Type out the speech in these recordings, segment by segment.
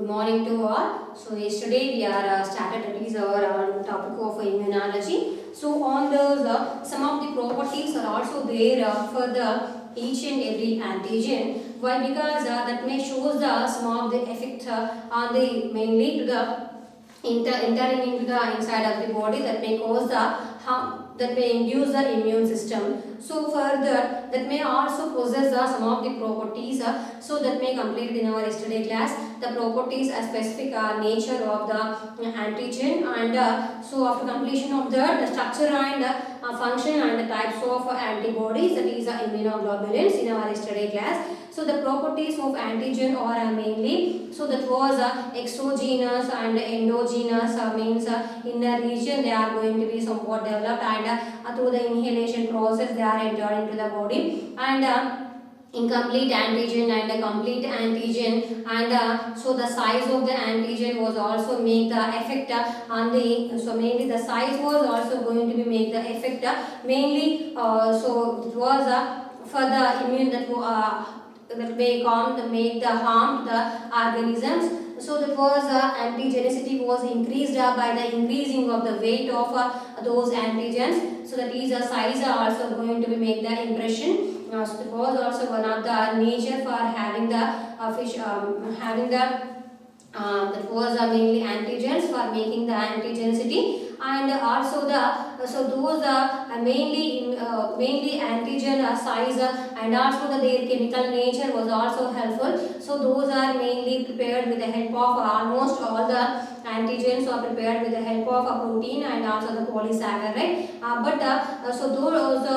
morning to all. So yesterday we are started to release our topic of immunology. So on those some of the properties are also there for the each and every antigen. Why? Because that may shows some of the effect on the mainly to the entering into the inside of the body that may cause the harm, that may induce the immune system. So further that may also possess some of the properties so that may complete in our yesterday class the properties a specific nature of the antigen and so after completion of that the structure and function and the types of antibodies, that is immunoglobulins in our yesterday class. So the properties of antigen are mainly, so that was exogenous and endogenous means in the region they are going to be somewhat developed and through the inhalation process they are entered into the body and incomplete antigen and a complete antigen and so the size of the antigen was also make the effect on the, so mainly the size was also going to be make the effect mainly so it was for the immune that may come to make the harm to the organisms. So that was antigenicity was increased by the increasing of the weight of those antigens. So that is a size also going to be make the impression. So that was also one of the nature for having the fish having the that was mainly antigens for making the antigenicity and also the so those mainly antigen size and also their chemical nature was also helpful. So those are mainly prepared with the help of almost all the antigens are prepared with the help of a protein and also the polysaccharide so those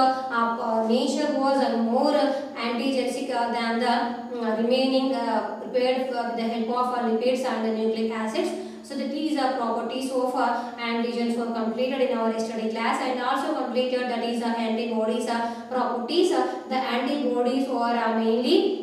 nature was more antigenic than the remaining prepared with the help of lipids and the nucleic acids. So that these are properties of antigens were completed in our yesterday class and also completed that is antibodies properties. The antibodies are mainly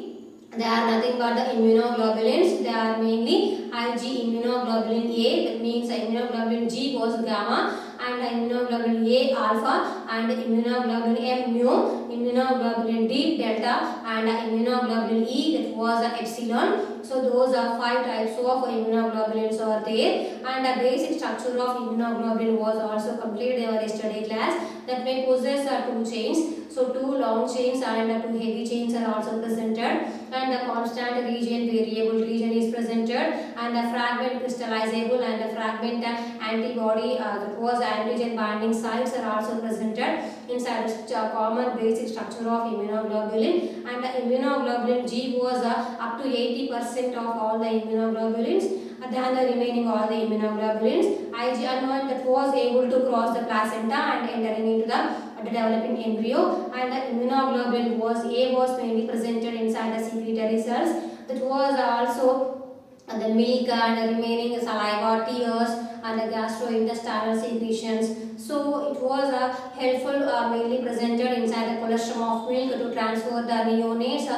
they are nothing but the immunoglobulins. They are mainly Ig immunoglobulin A, that means immunoglobulin G was gamma and immunoglobulin A alpha and immunoglobulin M mu, immunoglobulin D delta and immunoglobulin E that was epsilon. So those are 5 types of immunoglobulins are there and the basic structure of immunoglobulin was also completed in our yesterday class that may possess 2 chains. So 2 long chains and 2 heavy chains are also presented and the constant region, variable region is presented and the fragment crystallizable and the fragment antibody that was antigen binding sites are also presented inside the common basic structure of immunoglobulin and the immunoglobulin G was up to 80% of all the immunoglobulins than the remaining all the immunoglobulins. Ig unknown that was able to cross the placenta and entering into the developing embryo and the immunoglobulin was A was mainly presented inside the secretory cells, that was also the milk and the remaining saliva, tears and the gastrointestinal secretions. So it was helpful mainly presented inside the colostrum of milk to transfer the neonates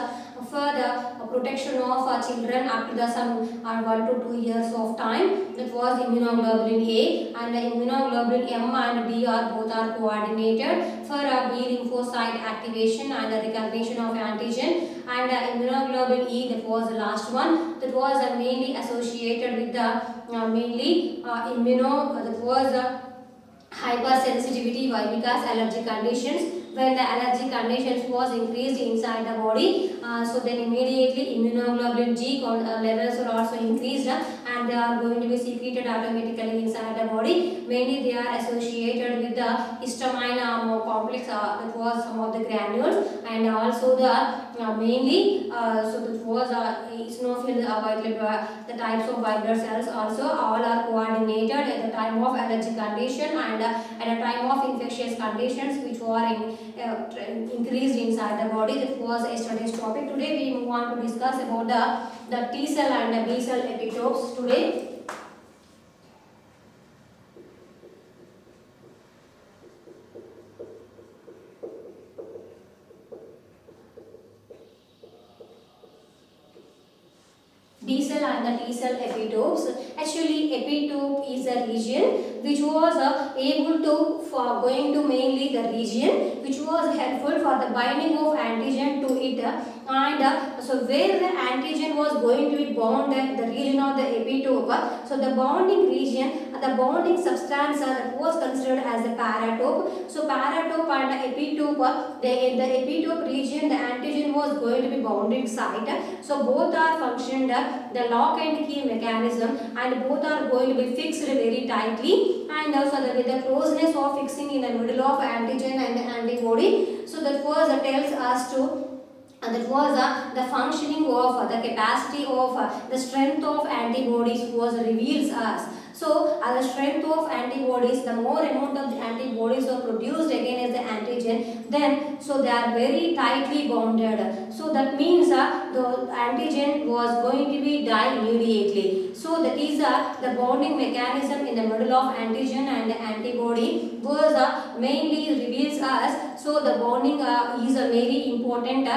for the protection of children up to the some 1 to 2 years of time. That was immunoglobulin A and the immunoglobulin M and D are both are coordinated for B lymphocyte activation and the recognition of antigen and immunoglobulin E that was the last one that was mainly associated with the mainly immuno that was hypersensitivity. Why? Because allergic conditions. When the allergic conditions was increased inside the body, so then immediately immunoglobulin G levels are also increased and they are going to be secreted automatically inside the body. Mainly they are associated with the histamine complex that was some of the granules and also the mainly so that was eosinophil the types of white blood cells also all are coordinated at the time of allergic condition and at a time of infectious conditions which were increased inside the body. That was yesterday's topic. Today we move on to discuss about the T cell and the B cell epitopes today. B cell and the T cell epitopes. Actually, epitope is a region which was able to for going to mainly the region which was helpful for the binding of antigen to it and so where the antigen was going to be bound at the region of the epitope, so the bonding region, the bonding substance that was considered as the paratope. So paratope and epitope, in the epitope region the antigen was going to be bounded site. So both are functioned the lock and key mechanism, and both are going to be fixed very tightly, and also with the closeness of fixing in the middle of antigen and the antibody. So that was tells us to that was the functioning of the capacity of the strength of antibodies was reveals us. So the strength of antibodies, the more amount of the antibodies are produced against the antigen, then so they are very tightly bonded. So that means the antigen was going to be die immediately. So that is the bonding mechanism in the middle of antigen and the antibody was mainly reveals us. So the bonding is very important.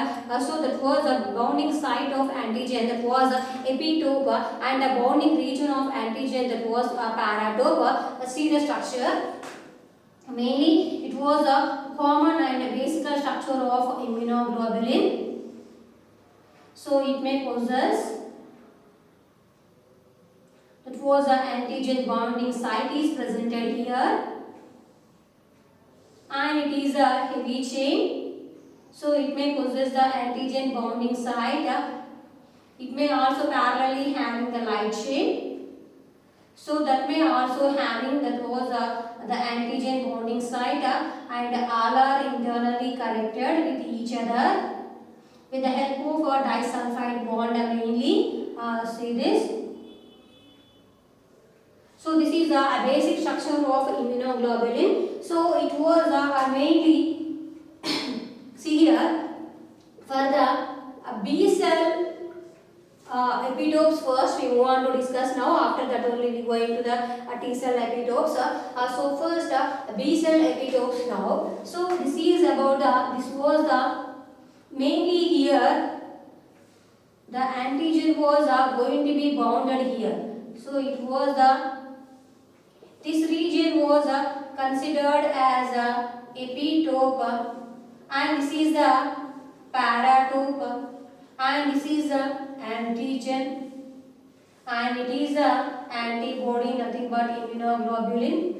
So that was a bonding site of antigen, that was epitope, and the bonding region of antigen, that was paratope. See the structure. Mainly it was a common and a basic structure of immunoglobulin. So it may possess, that was an antigen bonding site is presented here, and it is a heavy chain. So it may possess the antigen bonding site. It may also parallelly having the light chain. So that may also having, that was the antigen bonding site, and all are internally connected with each other with the help of a disulfide bond mainly. See this. So this is a basic structure of immunoglobulin. So it was mainly see here for the B cell epitopes first we want to discuss now. After that only we go into the T cell epitopes. So first B cell epitopes now. So this is about this was the mainly here the antigen was going to be bounded here. So it was this region was considered as epitope, and this is the paratope, and this is the antigen, and it is the antibody, nothing but immunoglobulin,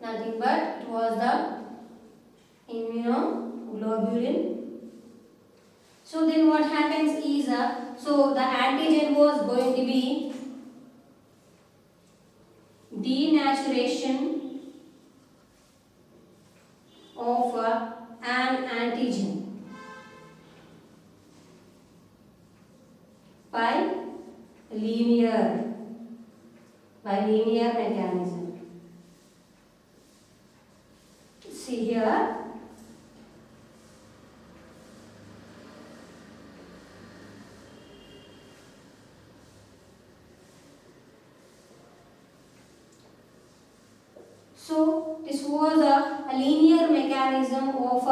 nothing but it was the immunoglobulin. So then what happens is so the antigen was going to be denaturation of an antigen by linear mechanism. See here. So this was a linear mechanism of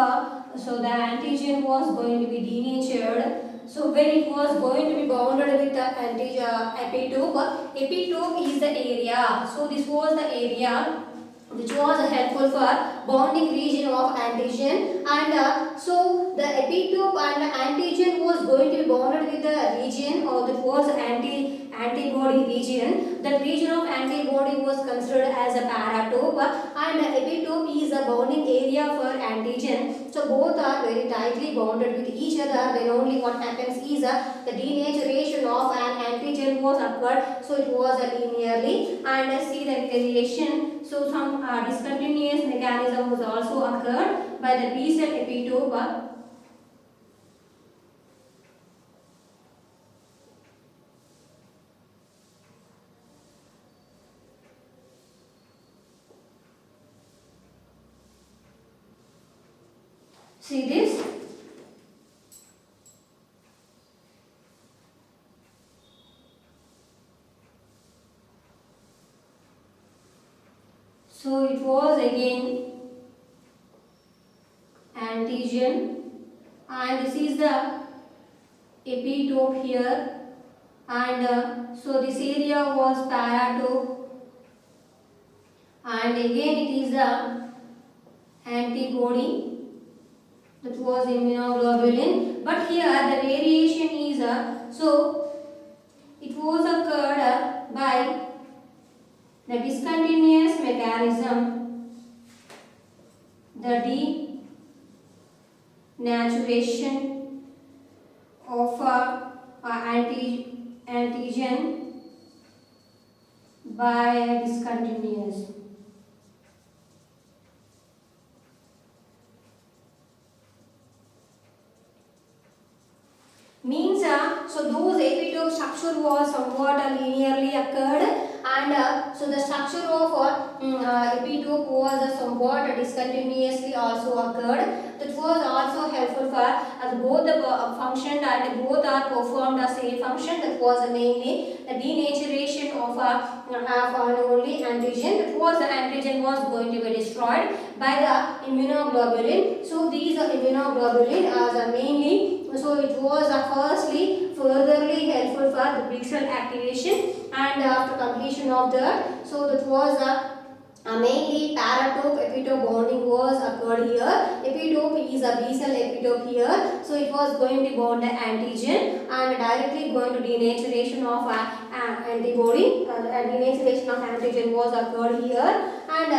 so the antigen was going to be denatured. So when it was going to be bounded with the antigen epitope, epitope is the area. So this was the area which was helpful for bonding region of antigen, and so the epitope and the antigen was going to be bonded with the region, or that was antibody region. That region of antibody was considered as a paratope, and the epitope is a bonding area for antigen. So both are very tightly bonded with each other. Then only what happens is the denaturation of an antigen was occurred. So it was linearly, and see the variation. So some discontinuous mechanism was also occurred by the B cell epitope. See this? So it was again antigen, and this is the epitope here, and so this area was paratope, and again it is the antibody, that was immunoglobulin. But here the variation is so it was occurred by the discontinuous mechanism, the denaturation of antigen by discontinuous. Means so those epitope structure was somewhat linearly occurred, and so the structure of epitope was somewhat discontinuously also occurred. That was also helpful for both the function and both are performed the same function. That was mainly the denaturation of half only antigen. That was the antigen was going to be destroyed by the immunoglobulin. So these immunoglobulin are mainly, so it was firstly furtherly helpful for the B cell activation, and after completion of that, so that was mainly paratope epitope bonding was occurred here. Epitope is a B cell epitope here, so it was going to bond the antigen and directly going to denaturation of antibody. Denaturation of antigen was occurred here, and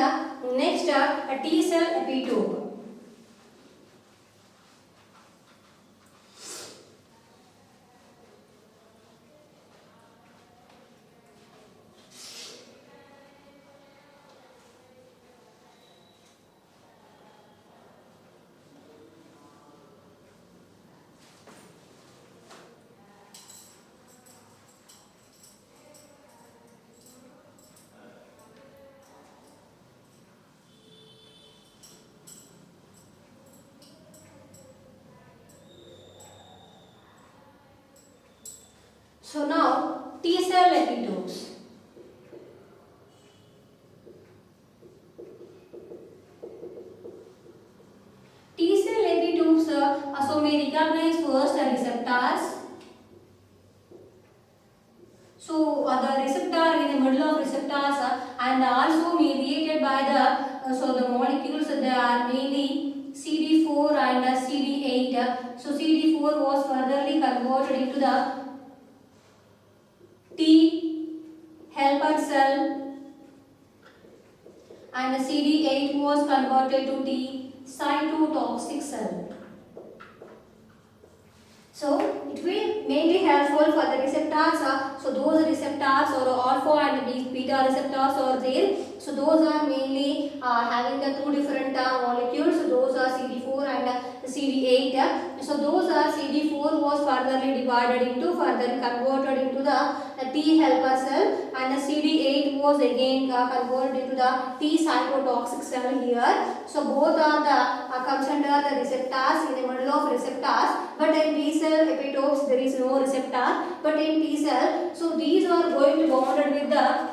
next a T cell epitope. So now T cell epitopes. T cell epitopes so may recognize first the receptors. So the receptor in the middle of receptors and also mediated by the so the molecules they are mainly CD4 and CD8. So CD4 was furtherly converted into the T helper cell, and the CD8 was converted to T cytotoxic cell. So it will mainly helpful for the receptors. So those receptors or alpha and beta receptors are there. So those are mainly having the two different molecules. So those are CD4 and CD8. So those are CD4 was furtherly divided into, further converted into the T helper cell, and the CD8 was again converted into the T cytotoxic cell here. So both are the comes under the receptors in the middle of receptors, but in B cell epitopes there is no receptor, but in T cell, so these are going to bonded with the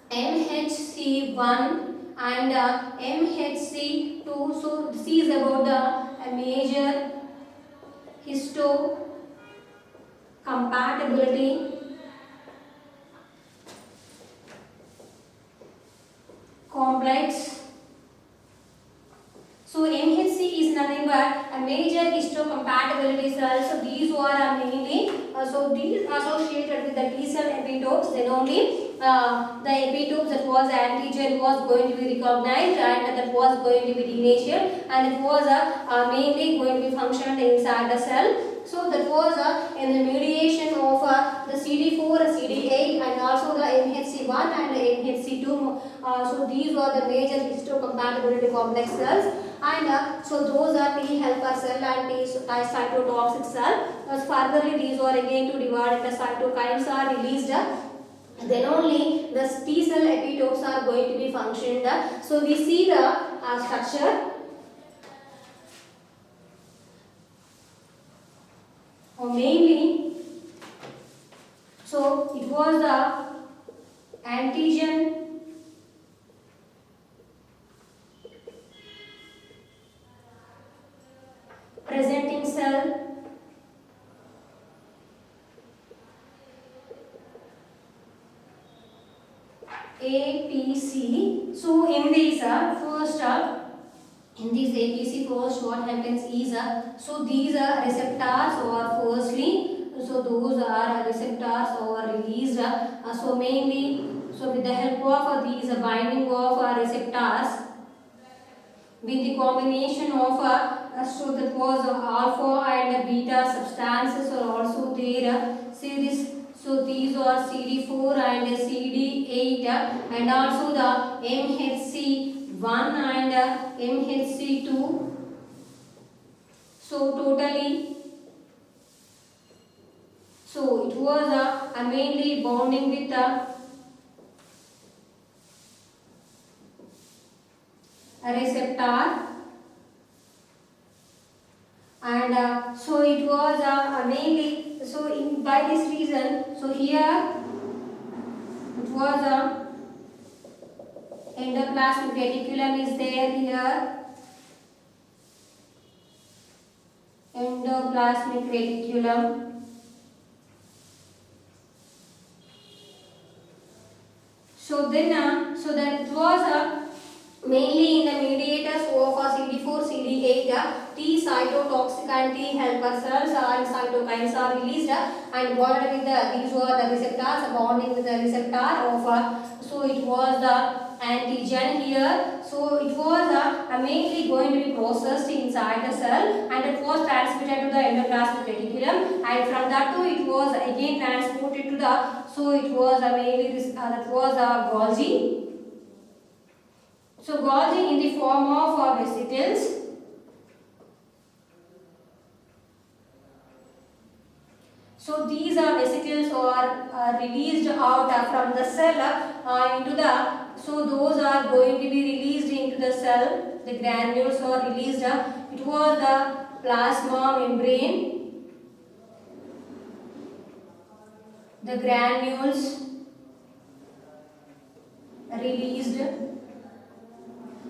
MHC1 and MHC2. So this is about the major histocompatibility complex. So MHC is nothing but a major histocompatibility cell. So these are mainly so these associated with the T cell epitopes. Then only the epitopes that was antigen was going to be recognized, and that was going to be denatured, and it was mainly going to be functioned inside the cell. So that was in the mediation of the CD4, CD8 and also the MHC1 and MHC2. So these were the major histocompatibility complex cells, and so those are T helper cell and T cytotoxic cell. Furtherly these are again to divide the cytokines are released. Then only the T cell epitopes are going to be functioned. So we see the structure. Mainly, so it was the antigen presenting cell, APC. So in this first in this APC first what happens is so these receptors are firstly, so those are receptors are released so mainly, so with the help of these binding of receptors with the combination of so that was alpha and beta substances are also there. See this, so these are CD4 and CD8 and also the MHC1 and MHC2. So totally, so it was mainly bonding with a receptor, and so it was mainly, so by this reason, so here it was endoplasmic reticulum is there here, endoplasmic reticulum. So then so that it was mainly in the mediators of CD4, CD8, T cytotoxic and T helper cells and cytokines are released and bonded with these were the receptors, bonding with the receptor of so it was the antigen here. So it was mainly going to be processed inside the cell and it was transmitted to the endoplasmic reticulum, and from that too it was again transported to the, so it was mainly this that was Golgi. So Golgi in the form of vesicles. So these vesicles are released out from the cell into the, so those are going to be released into the cell. The granules are released. It was the plasma membrane. The granules released.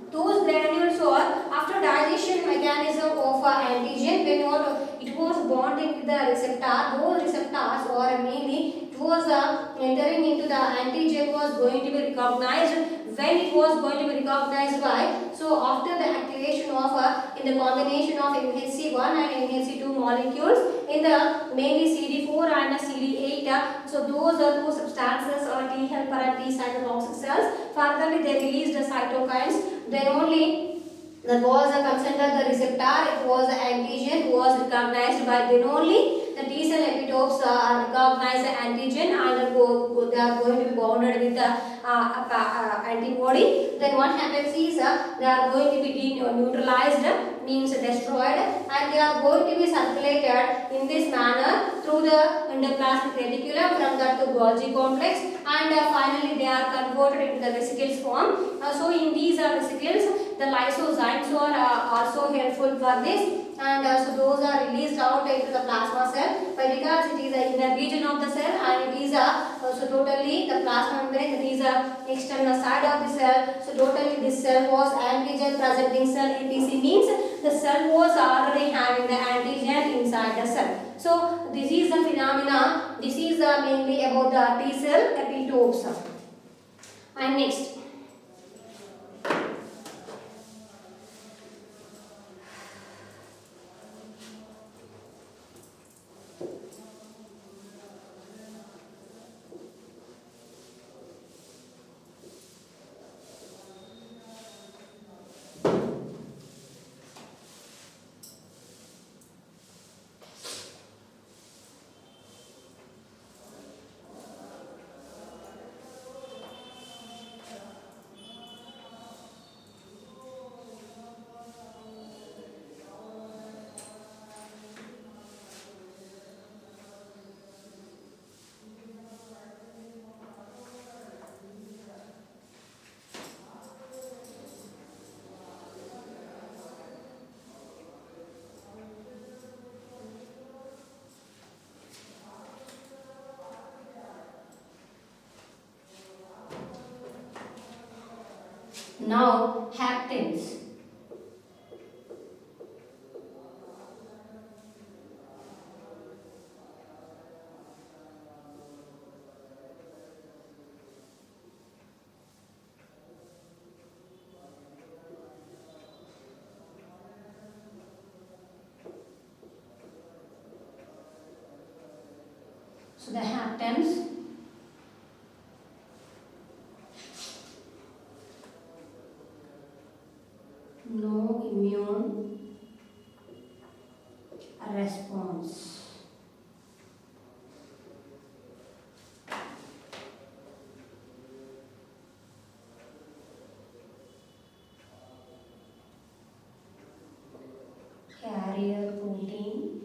Those granules are after digestion mechanism of antigen, when what it was bonding with the receptor, those receptors or mainly it was entering into the antigen was going to be recognized. When it was going to be recognized by, so after the activation of in the combination of MHC1 and MHC2 molecules in the mainly CD4 and CD8, so those are two substances or T helper and T cytotoxic cells. Furtherly they released the cytokines, then only that was considered the receptor, it was the antigen was recognized by, then only the T cell epitopes recognize the antigen and they are going to be bounded with the antibody. Then what happens is they are going to be neutralized, means destroyed, and they are going to be circulated in this manner through the endoplasmic reticulum, from that to Golgi complex, and finally they are converted into the vesicles form. So in these vesicles the lysozymes are also helpful for this, and so those are released out into the plasma cell, but because it is in the region of the cell and it is so totally the plasma membrane, that is external side of the cell. So totally this cell was antigen presenting cell. APC means the cell was already having the antigen inside the cell. So this is the phenomena. This is mainly about the T cell epitopes. And next, now haptens. So the haptens no immune response. Carrier protein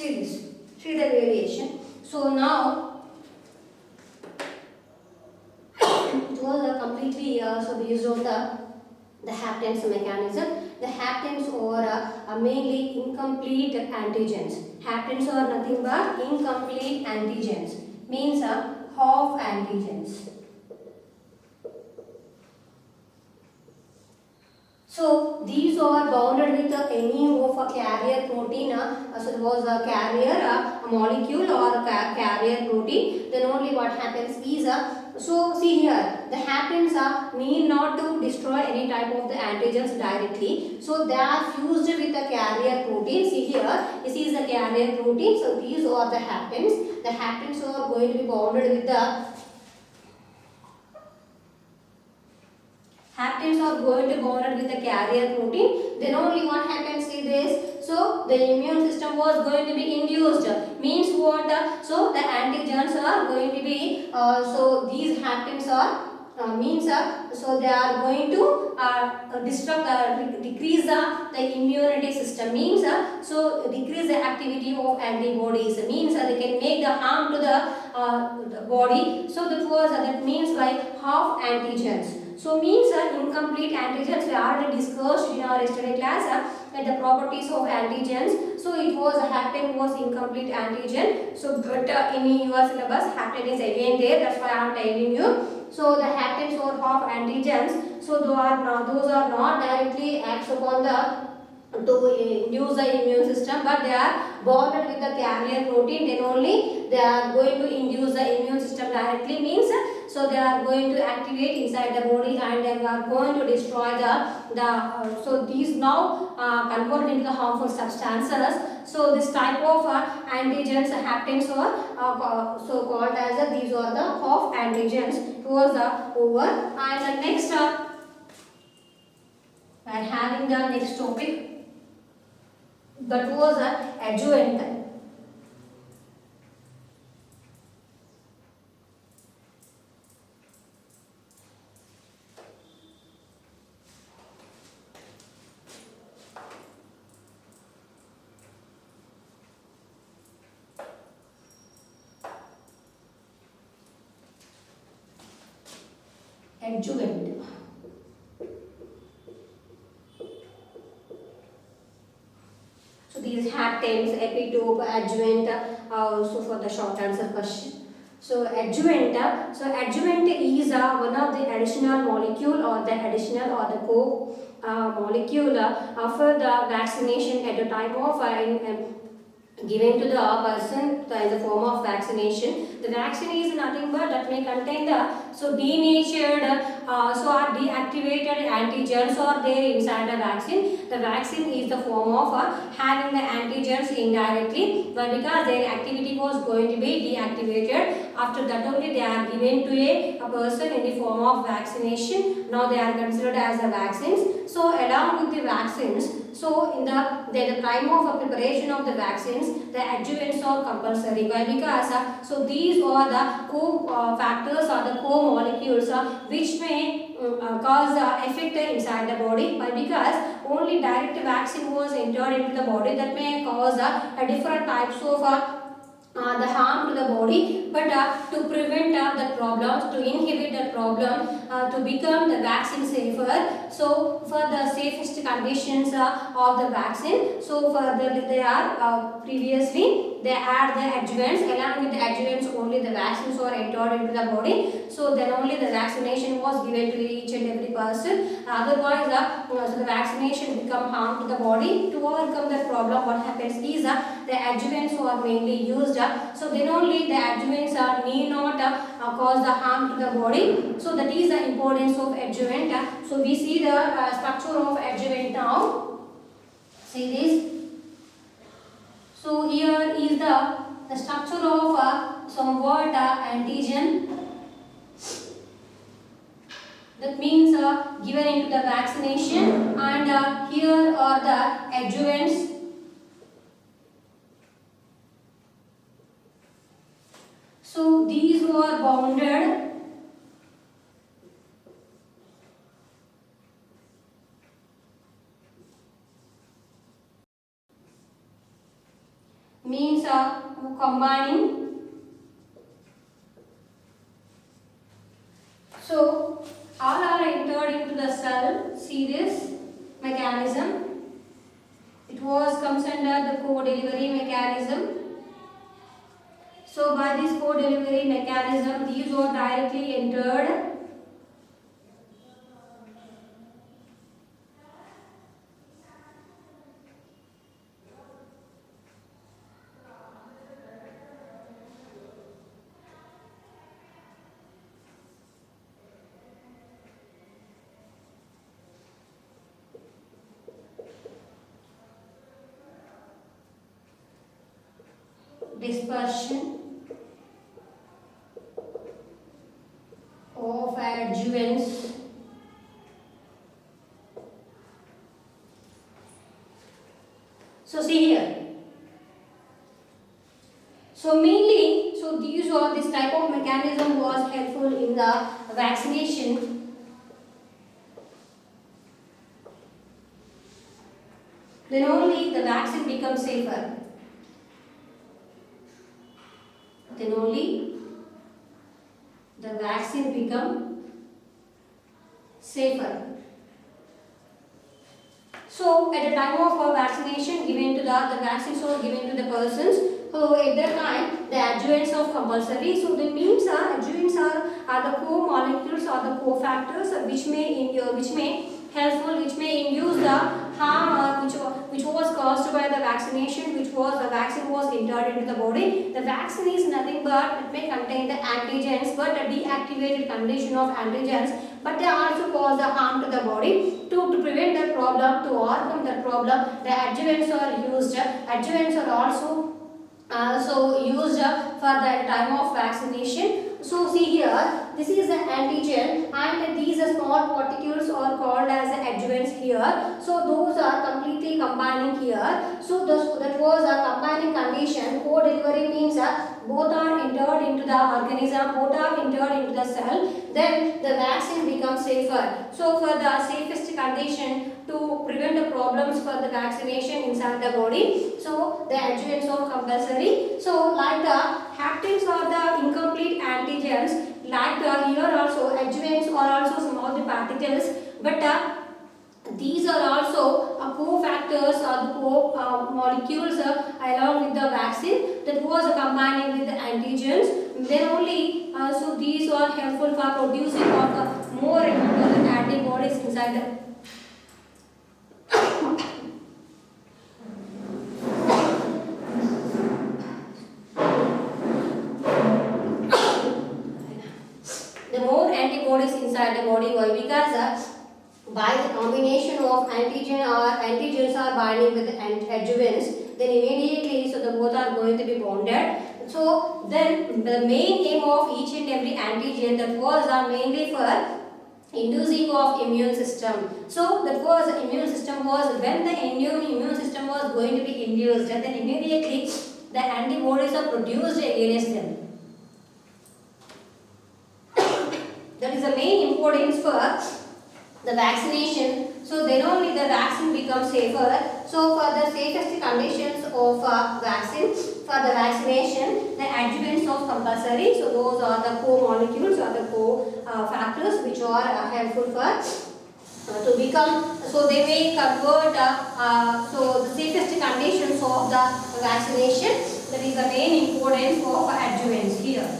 See this, see the variation. So now it was a completely so based on the haptens mechanism. The haptens are mainly incomplete antigens. Haptens are nothing but incomplete antigens, means half antigens. So these are bounded with any of a carrier protein. So it was a carrier, a molecule or a carrier protein. Then only what happens is so see here the haptens need not to destroy any type of the antigens directly. So they are fused with the carrier protein. See here, this is the carrier protein. So these are the haptens. The haptens are going to be bounded with the haptens are going to bond with the carrier protein. Then only what happens is this. So the immune system was going to be induced. Means what? So the antigens are going to be. So these haptens are means so they are going to decrease the immunity system. Means so decrease the activity of antibodies. Means they can make the harm to the body. So that means by half antigens. So means incomplete antigens we already discussed in our yesterday class the properties of antigens. So it was hapten was incomplete antigen. So but in your syllabus hapten is again there. That's why I am telling you. So the haptens or half antigens. So those are not directly acts upon the to induce the immune system, but they are bonded with the carrier protein. Then only they are going to induce the immune system directly. Means so they are going to activate inside the body and they are going to destroy the so these now convert into the harmful substances. So this type of antigens haptens are so called as these are the half antigens towards the over. And the next we are having the next topic, that was adjuvant. Adjuvant. So these haptens, epitope, adjuvant, so for the short answer question. So adjuvant is one of the additional molecule or the additional or the molecule for the vaccination at the time of given to the person in the form of vaccination. The vaccine is nothing but that may contain the so denatured so are deactivated antigens are there inside the vaccine. The vaccine is the form of having the antigens indirectly, but because their activity was going to be deactivated, after that only they are given to a person in the form of vaccination. Now they are considered as the vaccines. So along with the vaccines, so in the time of preparation of the vaccines, the adjuvants are compulsory. Why? Because so these are the co-factors or the co-molecules which may cause effect inside the body. Why? Because only direct vaccine was entered into the body that may cause a different types of the harm to the body, but to prevent the problems, to inhibit the problem, to become the vaccine safer. So for the safest conditions of the vaccine, so for they are previously they add the adjuvants. Along with the adjuvants, only the vaccines were entered into the body. So then only the vaccination was given to each and every person. Otherwise, so the vaccination become harm to the body. To overcome that problem, what happens is the adjuvants are mainly used. So then only the adjuvants need not cause the harm to the body. So that is the importance of adjuvant. So we see the structure of adjuvant now. See this. So here is the structure of somewhat antigen. That means given into the vaccination, and here are the adjuvants. So these were bounded. Means combining. So all are entered into the cell. See this mechanism. It comes under the co-delivery mechanism. So by this co-delivery mechanism, these are directly entered. Dispersion of adjuvants. So see here. So mainly, so this type of mechanism was helpful in the vaccination. Then only the vaccine becomes safer. Then only the vaccine become safer. So at the time of vaccination given to the vaccines were given to the persons. So at that time the adjuvants are compulsory. So that means adjuvants are the co-molecules or the cofactors which may helpful, which may induce the harm which was caused by the vaccination, the vaccine was entered into the body. The vaccine is nothing but it may contain the antigens, but a deactivated condition of antigens, but they also cause the harm to the body. To prevent that problem, to overcome that problem, the adjuvants are used. Adjuvants are also used for the time of vaccination. So see here, this is the antigen and these small particles are called as the adjuvants here. So those are completely combining here. So that was a combining condition. Co-delivery means both are entered into the organism, both are entered into the cell. Then the vaccine becomes safer. So for the safest condition to prevent the problems for the vaccination inside the body, so the adjuvants are compulsory. So like the haptens are the incomplete antigens, like here also adjuvants are also some of the particles, but these are also cofactors or the co-molecules along with the vaccine that was combining with the antigens. Then only so these are helpful for producing of more important antibodies inside the antibodies inside the body. Why? Because by the combination of antigens are binding with the adjuvants, then immediately so the both are going to be bonded. So then the main aim of each and every antigen that was mainly for inducing of immune system. So that was immune system was when the immune system was going to be induced, and then immediately the antibodies are produced against them. That is the main importance for the vaccination. So then only the vaccine becomes safer. So for the safest conditions of vaccine, for the vaccination, the adjuvants of compulsory. So those are the co-molecules or the co-factors which are helpful for to become. So they may convert. So the safest conditions of the vaccination. That is the main importance of adjuvants here.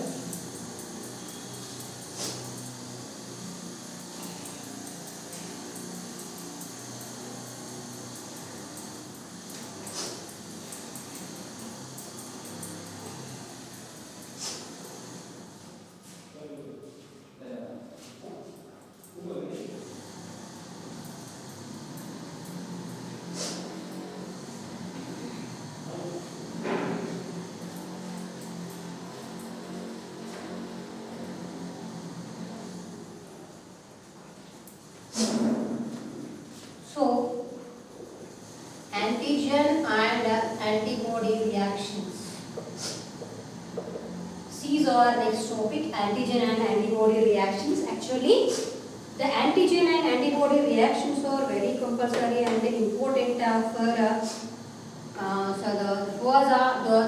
So, antigen and antibody reactions. These are next topic, antigen and antibody reactions. Actually, the antigen and antibody reactions are very compulsory and important for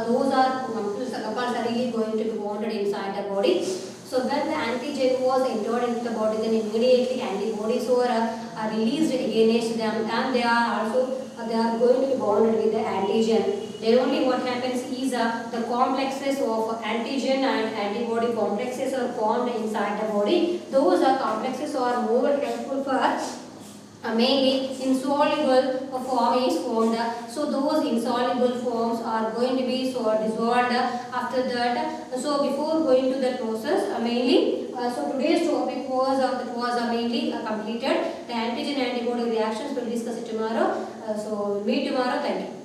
those are compulsorily going to be bonded inside the body. So when the antigen was entered into the body, then immediately antibodies were released against them, and they are going to be bonded with the antigen. Then only what happens is the complexes of antigen and antibody complexes are formed inside the body. Those complexes are more helpful for mainly insoluble form is formed. So those insoluble forms are going to be dissolved after that. So before going to the process, mainly so today's topic was mainly completed. The antigen antibody reactions, we'll discuss it tomorrow. So meet tomorrow. Thank you.